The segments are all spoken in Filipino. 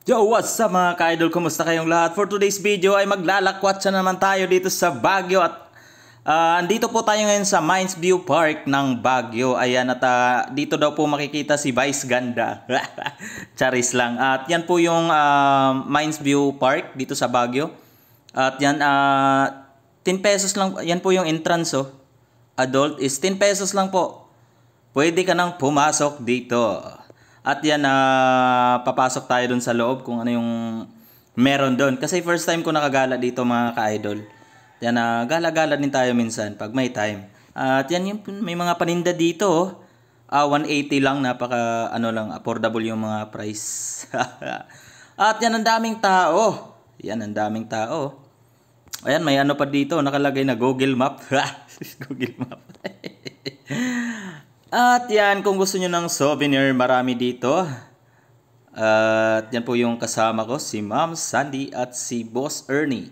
Yo, what's up mga ka-idol? Kumusta kayong lahat? For today's video ay maglalakwatsa naman tayo dito sa Baguio at andito po tayo ngayon sa Mines View Park ng Baguio. Ayan at dito daw po makikita si Vice Ganda. Charis lang. At yan po yung Mines View Park dito sa Baguio. At yan 10 pesos lang. Yan po yung entrance oh. Adult is 10 pesos lang po. Pwede ka nang pumasok dito. At yan, papasok tayo dun sa loob kung ano yung meron dun. Kasi first time ko nakagala dito mga ka-idol. Yan, gala-gala din tayo minsan pag may time. At yan, may mga paninda dito. 180 lang, napaka affordable yung mga price. At yan, ang daming tao. Yan, ang daming tao. Ayan, may ano pa dito, nakalagay na Google Map. Google Map. At yan, kung gusto nyo ng souvenir, marami dito. At yan po yung kasama ko, si Ma'am Sandy at si Boss Ernie.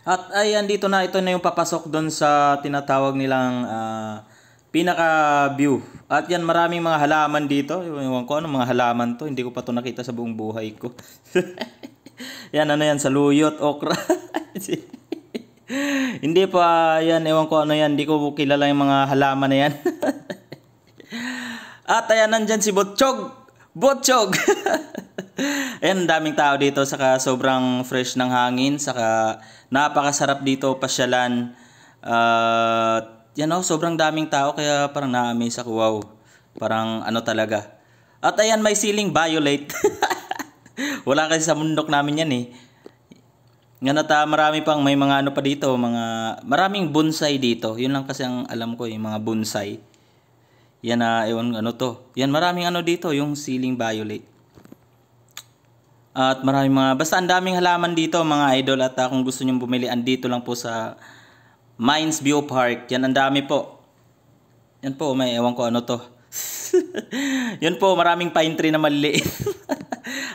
At ayan, dito na, ito na yung papasok doon sa tinatawag nilang pinaka-view. At yan, maraming mga halaman dito. Ewan ko ano mga halaman to, hindi ko pa to nakita sa buong buhay ko. Yan, ano yan, saluyot, okra. Hindi pa, yan, ewan ko ano yan, hindi ko kilala yung mga halaman na yan. At ayan, nandyan si Botchog. Botchog! Ayan, daming tao dito. Saka sobrang fresh ng hangin. Saka napakasarap dito pasyalan. Yan sobrang daming tao. Kaya parang na-amaze ako. Wow. Parang ano talaga. At ayan, may ceiling violet. Wala kasi sa mundok namin yan eh. Yan at marami pang may mga ano pa dito. Maraming bonsai dito. Yun lang kasi ang alam ko yung mga bonsai. Yan ewan ano to. Yan maraming ano dito, yung ceiling violet. At maraming basta ang daming halaman dito mga idol. At kung gusto niyo bumili, andito lang po sa Mines View Park. Yan ang dami po. Yan po, may ewan ko ano to. Yan po, maraming pine tree na maliliit.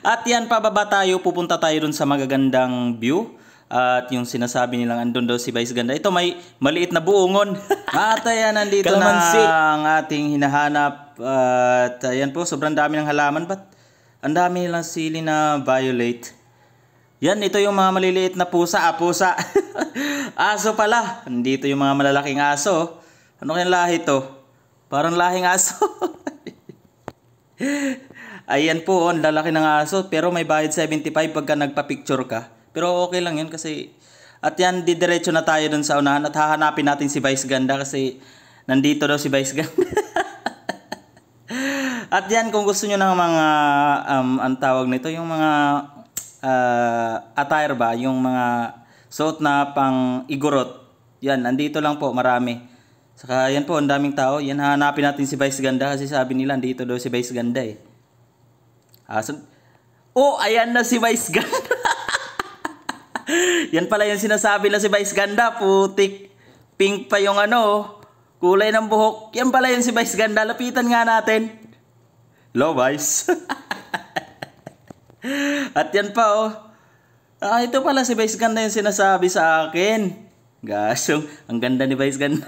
At yan, pababa tayo, pupunta tayo dun sa magagandang view. At yung sinasabi nilang andun daw si Vice Ganda. Ito may maliit na buongon. At ayan, nandito kalamansi na ang ating hinahanap. At ayan po, sobrang dami ng halaman. Ba't ang dami nilang sili na violet? Yan, ito yung mga maliliit na pusa. Pusa. Aso pala. Nandito yung mga malalaking aso. Ano kayang lahi to? Parang lahing aso. Ayan po, ang lalaki ng aso. Pero may bayad 75 pagka nagpa-picture ka. Pero okay lang yun kasi. At yan, didiretso na tayo dun sa unahan. At hahanapin natin si Vice Ganda kasi nandito daw si Vice Ganda. At yan, kung gusto nyo ng mga, ang tawag nito, yung mga attire ba? Yung mga suot na pang igorot. Yan, nandito lang po, marami. Saka yan po, ang daming tao. Yan, hahanapin natin si Vice Ganda kasi sabi nila, nandito daw si Vice Ganda eh. Ayan na si Vice Ganda. Yan pala yung sinasabi na si Vice Ganda. Putik. Pink pa yung kulay ng buhok. Yan pala yung si Vice Ganda. Lapitan nga natin. Hello, Vice. At yan pa ito pala si Vice Ganda yung sinasabi sa akin. Gasong, ang ganda ni Vice Ganda.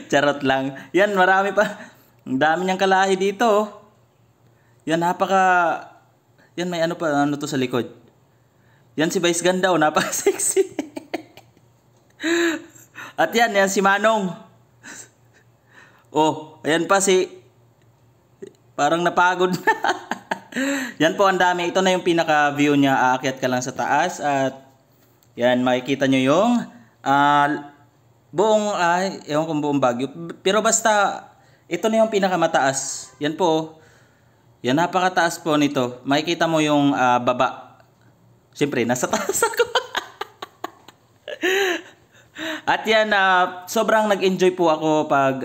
Charot lang. Yan, marami pa. Ang dami niyang kalahi dito. Yan, yan, may ano to sa likod. Yan si Vice Ganda, napaka-sexy. At yan si Manong. Ayan pa parang napagod na. Yan po, ang dami. Ito na yung pinaka-view niya. Aakyat ka lang sa taas. At yan, makikita nyo yung ewan kong buong Baguio. Pero basta, ito na yung pinakamataas. Yan po. Yan, napakataas po nito. Makikita mo yung baba. Siyempre, nasa taas ako. At yan, sobrang nag-enjoy po ako pag,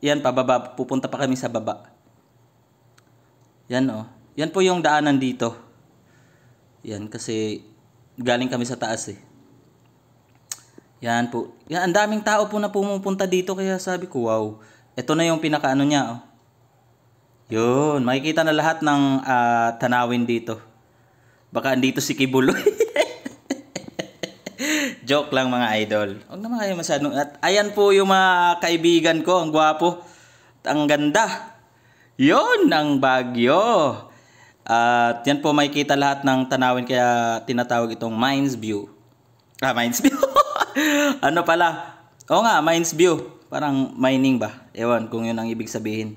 yan, pababa. Pupunta pa kami sa baba. Yan, Yan po yung daanan dito. Yan, kasi galing kami sa taas eh. Yan po. Yan, ang daming tao po na pumupunta dito. Kaya sabi ko, wow. Ito na yung pinakaano niya, Yun, makikita na lahat ng tanawin dito. Baka andito si Kibuloy. Joke lang mga idol. Huwag naman kayo masyadong. At ayan po yung mga kaibigan ko. Ang gwapo. Ang ganda. Yun ang Baguio. At yan po makikita lahat ng tanawin kaya tinatawag itong Mines View. Mines View. Ano pala? Oo nga, Mines View. Parang mining ba? Ewan kung yun ang ibig sabihin.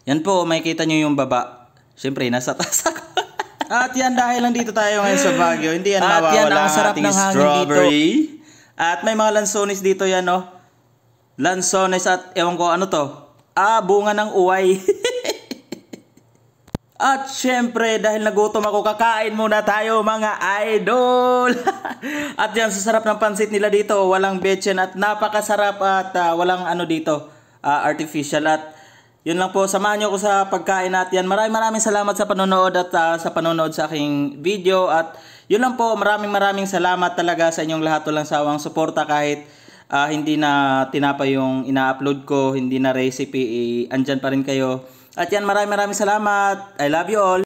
Yan po, makikita nyo yung baba. Siyempre, nasa taas ako. At yan, dahil lang dito tayo ngayon sa Baguio, hindi yan mawawala. At yan, ang sarap ng hangin dito. At may mga lansones dito yan, no? Lansones at ewan ko ano to. Bunga ng uway. At syempre, dahil nagutom ako, kakain muna tayo mga idol. At yan, sa sarap ng pansit nila dito, walang betchen at napakasarap at walang ano dito, artificial. At yun lang po, samahan nyo ko sa pagkain at yan. Maraming salamat sa panonood at sa panonood sa aking video. At yun lang po, maraming salamat talaga sa inyong lahat. Walang sawang suporta kahit hindi na tinapa yung ina-upload ko, hindi na recipe, andyan pa rin kayo. At yan, maraming salamat. I love you all.